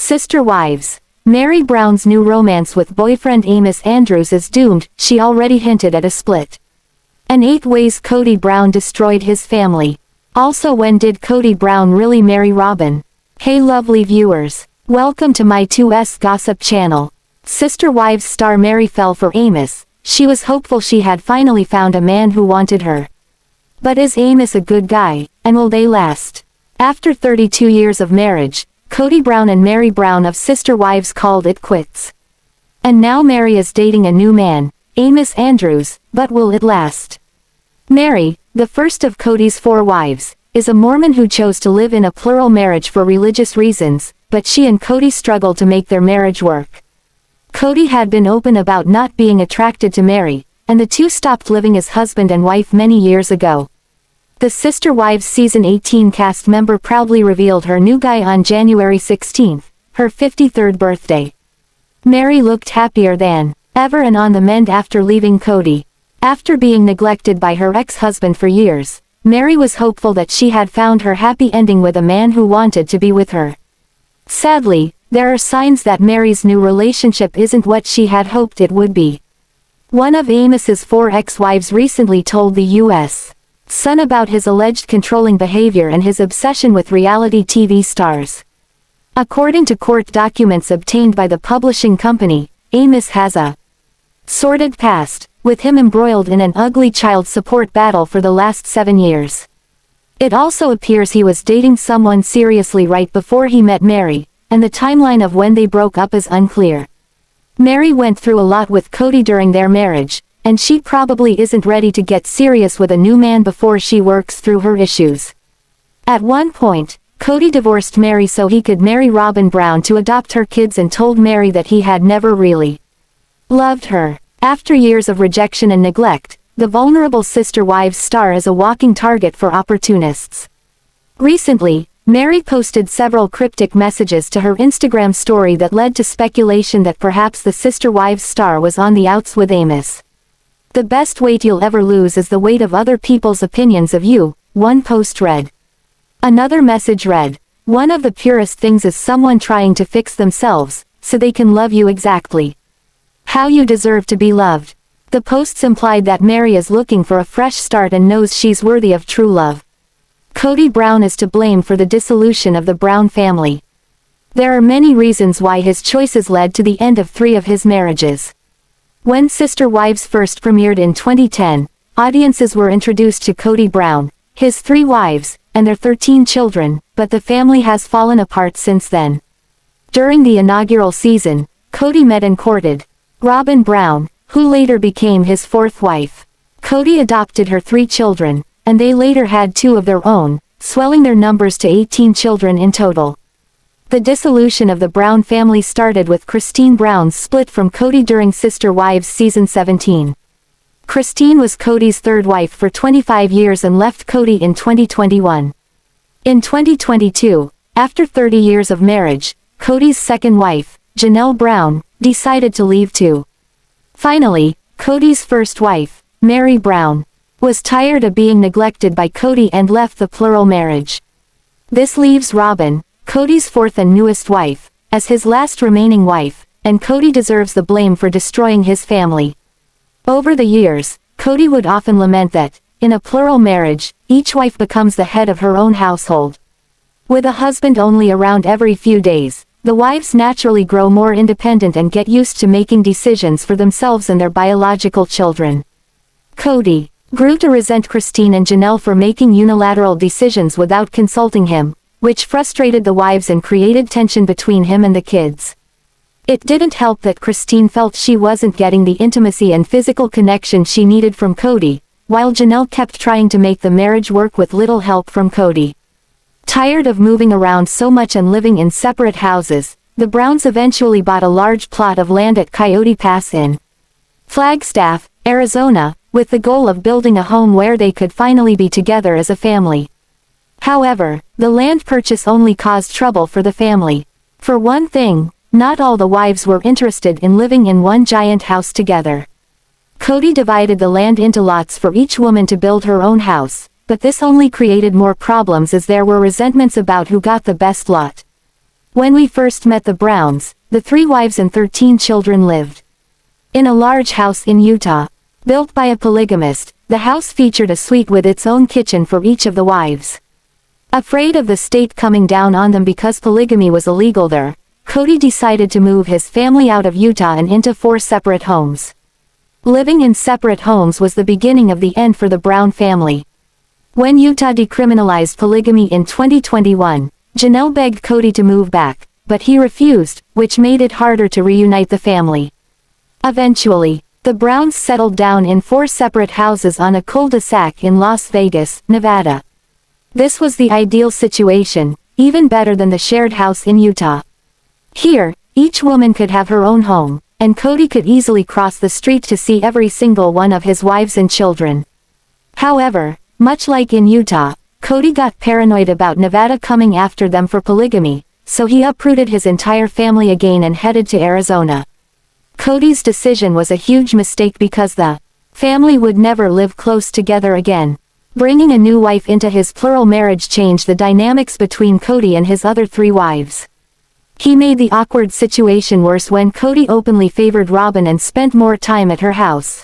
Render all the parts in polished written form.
Sister wives. Meri Brown's new romance with boyfriend Amos Andrews is doomed, she already hinted at a split. And 8 ways Kody Brown destroyed his family. Also, when did Kody Brown really marry Robyn? Hey lovely viewers. Welcome to my 2S Gossip channel. Sister Wives star Meri fell for Amos. She was hopeful she had finally found a man who wanted her. But is Amos a good guy, and will they last? After 32 years of marriage, Kody Brown and Meri Brown of Sister Wives called it quits. And now Meri is dating a new man, Amos Andrews, but will it last? Meri, the first of Kody's 4 wives, is a Mormon who chose to live in a plural marriage for religious reasons, but she and Kody struggled to make their marriage work. Kody had been open about not being attracted to Meri, and the two stopped living as husband and wife many years ago. The Sister Wives Season 18 cast member proudly revealed her new guy on January 16, her 53rd birthday. Meri looked happier than ever and on the mend after leaving Kody. After being neglected by her ex-husband for years, Meri was hopeful that she had found her happy ending with a man who wanted to be with her. Sadly, there are signs that Meri's new relationship isn't what she had hoped it would be. One of Amos's 4 ex-wives recently told the U.S. Sun about his alleged controlling behavior and his obsession with reality TV stars. According to court documents obtained by the publishing company, Amos has a sordid past, with him embroiled in an ugly child support battle for the last 7 years. It also appears he was dating someone seriously right before he met Meri, and the timeline of when they broke up is unclear. Meri went through a lot with Kody during their marriage, and she probably isn't ready to get serious with a new man before she works through her issues. At one point, Kody divorced Meri so he could marry Robyn Brown to adopt her kids and told Meri that he had never really loved her. After years of rejection and neglect, the vulnerable Sister Wives star is a walking target for opportunists. Recently, Meri posted several cryptic messages to her Instagram story that led to speculation that perhaps the Sister Wives star was on the outs with Amos. The best weight you'll ever lose is the weight of other people's opinions of you, one post read. Another message read, one of the purest things is someone trying to fix themselves, so they can love you exactly how you deserve to be loved. The posts implied that Meri is looking for a fresh start and knows she's worthy of true love. Kody Brown is to blame for the dissolution of the Brown family. There are many reasons why his choices led to the end of 3 of his marriages. When Sister Wives first premiered in 2010, audiences were introduced to Kody Brown, his 3 wives, and their 13 children, but the family has fallen apart since then. During the inaugural season, Kody met and courted Robyn Brown, who later became his 4th wife. Kody adopted her 3 children, and they later had 2 of their own, swelling their numbers to 18 children in total. The dissolution of the Brown family started with Christine Brown's split from Kody during Sister Wives Season 17. Christine was Kody's 3rd wife for 25 years and left Kody in 2021. In 2022, after 30 years of marriage, Kody's 2nd wife, Janelle Brown, decided to leave too. Finally, Kody's 1st wife, Meri Brown, was tired of being neglected by Kody and left the plural marriage. This leaves Robyn, Kody's 4th and newest wife, as his last remaining wife, and Kody deserves the blame for destroying his family. Over the years, Kody would often lament that, in a plural marriage, each wife becomes the head of her own household. With a husband only around every few days, the wives naturally grow more independent and get used to making decisions for themselves and their biological children. Kody grew to resent Christine and Janelle for making unilateral decisions without consulting him, which frustrated the wives and created tension between him and the kids. It didn't help that Christine felt she wasn't getting the intimacy and physical connection she needed from Kody, while Janelle kept trying to make the marriage work with little help from Kody. Tired of moving around so much and living in separate houses, the Browns eventually bought a large plot of land at Coyote Pass in Flagstaff, Arizona, with the goal of building a home where they could finally be together as a family. However, the land purchase only caused trouble for the family. For one thing, not all the wives were interested in living in one giant house together. Kody divided the land into lots for each woman to build her own house, but this only created more problems as there were resentments about who got the best lot. When we first met the Browns, the 3 wives and 13 children lived in a large house in Utah. Built by a polygamist, the house featured a suite with its own kitchen for each of the wives. Afraid of the state coming down on them because polygamy was illegal there, Kody decided to move his family out of Utah and into 4 separate homes. Living in separate homes was the beginning of the end for the Brown family. When Utah decriminalized polygamy in 2021, Janelle begged Kody to move back, but he refused, which made it harder to reunite the family. Eventually, the Browns settled down in 4 separate houses on a cul-de-sac in Las Vegas, Nevada. This was the ideal situation, even better than the shared house in Utah. Here, each woman could have her own home, and Kody could easily cross the street to see every single one of his wives and children. However, much like in Utah, Kody got paranoid about Nevada coming after them for polygamy, so he uprooted his entire family again and headed to Arizona. Kody's decision was a huge mistake because the family would never live close together again. Bringing a new wife into his plural marriage changed the dynamics between Kody and his other 3 wives. He made the awkward situation worse when Kody openly favored Robyn and spent more time at her house.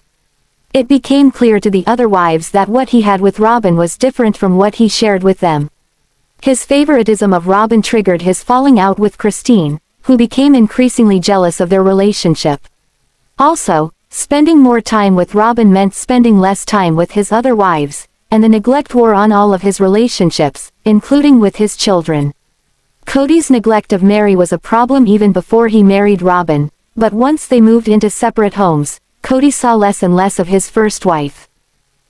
It became clear to the other wives that what he had with Robyn was different from what he shared with them. His favoritism of Robyn triggered his falling out with Christine, who became increasingly jealous of their relationship. Also, spending more time with Robyn meant spending less time with his other wives, and the neglect wore on all of his relationships, including with his children. Kody's neglect of Meri was a problem even before he married Robyn, but once they moved into separate homes, Kody saw less and less of his first wife.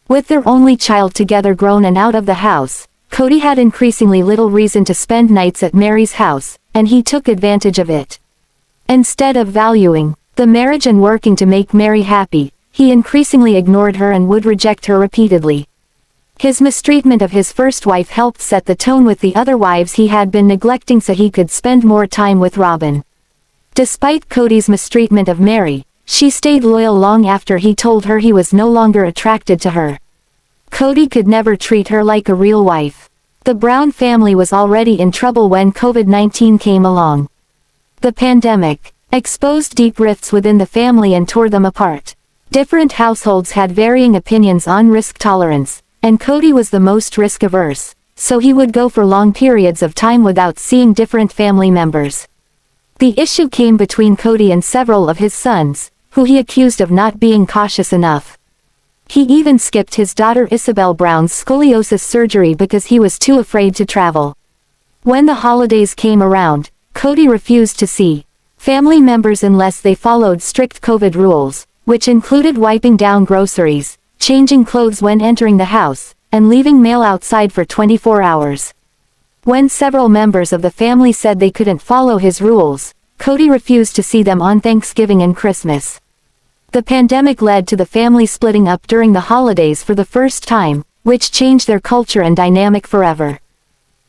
With their only child together grown and out of the house, Kody had increasingly little reason to spend nights at Meri's house, and he took advantage of it. Instead of valuing the marriage and working to make Meri happy, he increasingly ignored her and would reject her repeatedly. His mistreatment of his first wife helped set the tone with the other wives he had been neglecting so he could spend more time with Robyn. Despite Kody's mistreatment of Meri, she stayed loyal long after he told her he was no longer attracted to her. Kody could never treat her like a real wife. The Brown family was already in trouble when COVID-19 came along. The pandemic exposed deep rifts within the family and tore them apart. Different households had varying opinions on risk tolerance, and Kody was the most risk-averse, so he would go for long periods of time without seeing different family members. The issue came between Kody and several of his sons, who he accused of not being cautious enough. He even skipped his daughter Ysabel Brown's scoliosis surgery because he was too afraid to travel. When the holidays came around, Kody refused to see family members unless they followed strict COVID rules, which included wiping down groceries, changing clothes when entering the house, and leaving mail outside for 24 hours. When several members of the family said they couldn't follow his rules, Kody refused to see them on Thanksgiving and Christmas. The pandemic led to the family splitting up during the holidays for the first time, which changed their culture and dynamic forever.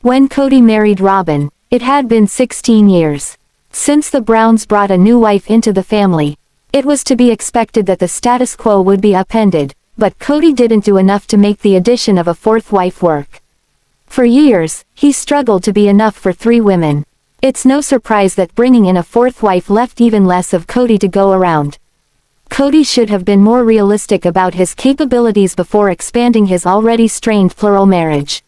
When Kody married Robyn, it had been 16 years since the Browns brought a new wife into the family. It was to be expected that the status quo would be upended, but Kody didn't do enough to make the addition of a 4th wife work. For years, he struggled to be enough for 3 women. It's no surprise that bringing in a 4th wife left even less of Kody to go around. Kody should have been more realistic about his capabilities before expanding his already strained plural marriage.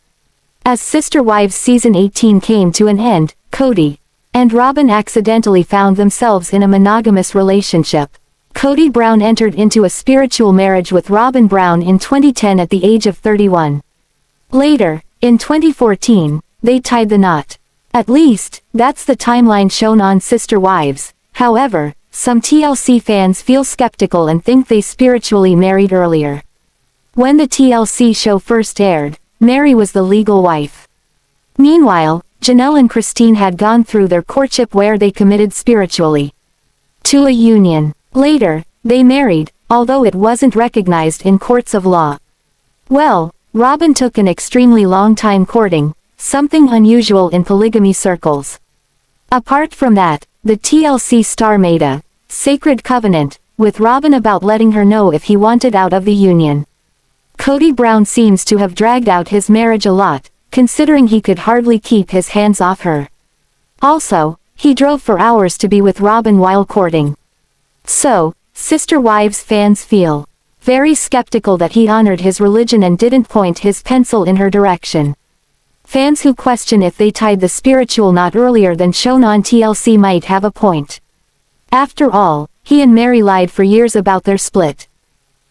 As Sister Wives Season 18 came to an end, Kody and Robyn accidentally found themselves in a monogamous relationship. Kody Brown entered into a spiritual marriage with Robyn Brown in 2010 at the age of 31. Later, in 2014, they tied the knot. At least, that's the timeline shown on Sister Wives. However, some TLC fans feel skeptical and think they spiritually married earlier. When the TLC show first aired, Meri was the legal wife. Meanwhile, Janelle and Christine had gone through their courtship where they committed spiritually to a union. Later, they married, although it wasn't recognized in courts of law. Well, Robyn took an extremely long time courting, something unusual in polygamy circles. Apart from that, the TLC star made a sacred covenant with Robyn about letting her know if he wanted out of the union. Kody Brown seems to have dragged out his marriage a lot, considering he could hardly keep his hands off her. Also, he drove for hours to be with Robyn while courting. So, Sister Wives fans feel very skeptical that he honored his religion and didn't point his pencil in her direction. Fans who question if they tied the spiritual knot earlier than shown on TLC might have a point. After all, he and Meri lied for years about their split.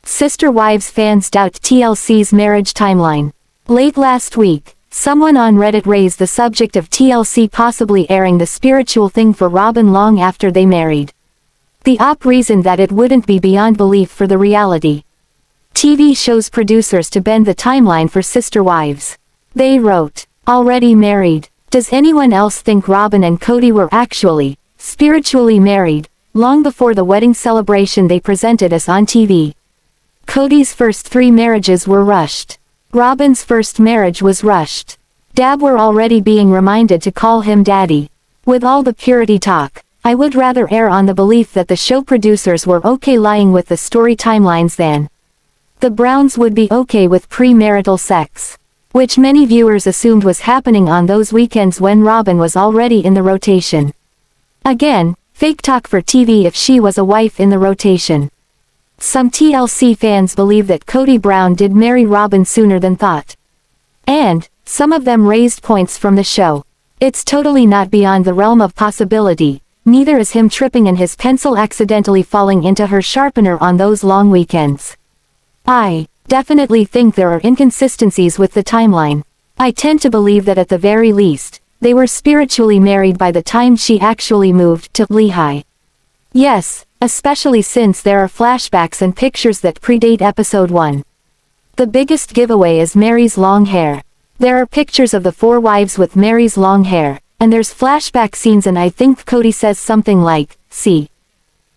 Sister Wives fans doubt TLC's marriage timeline. Late last week, someone on Reddit raised the subject of TLC possibly airing the spiritual thing for Robyn long after they married. The op reasoned that it wouldn't be beyond belief for the reality TV show's producers to bend the timeline for Sister Wives. They wrote, "Already married. Does anyone else think Robyn and Kody were actually spiritually married, long before the wedding celebration they presented us on TV? Kody's first 3 marriages were rushed. Robyn's first marriage was rushed. Dad were already being reminded to call him daddy. With all the purity talk, I would rather err on the belief that the show producers were okay lying with the story timelines than the Browns would be okay with premarital sex, which many viewers assumed was happening on those weekends when Robyn was already in the rotation. Again, fake talk for TV if she was a wife in the rotation." Some TLC fans believe that Kody Brown did marry Robyn sooner than thought. And, some of them raised points from the show. It's totally not beyond the realm of possibility, neither is him tripping and his pencil accidentally falling into her sharpener on those long weekends. I definitely think there are inconsistencies with the timeline. I tend to believe that at the very least, they were spiritually married by the time she actually moved to Lehigh. Yes, especially since there are flashbacks and pictures that predate episode 1. The biggest giveaway is Meri's long hair. There are pictures of the 4 wives with Meri's long hair, and there's flashback scenes, and I think Kody says something like, "See,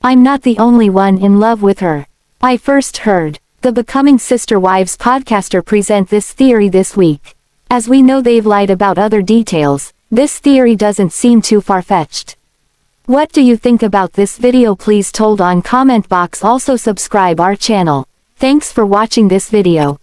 I'm not the only one in love with her." I first heard the Becoming Sister Wives podcaster present this theory this week. As we know they've lied about other details, this theory doesn't seem too far-fetched. What do you think about this video? Please told on comment box. Also subscribe our channel. Thanks for watching this video.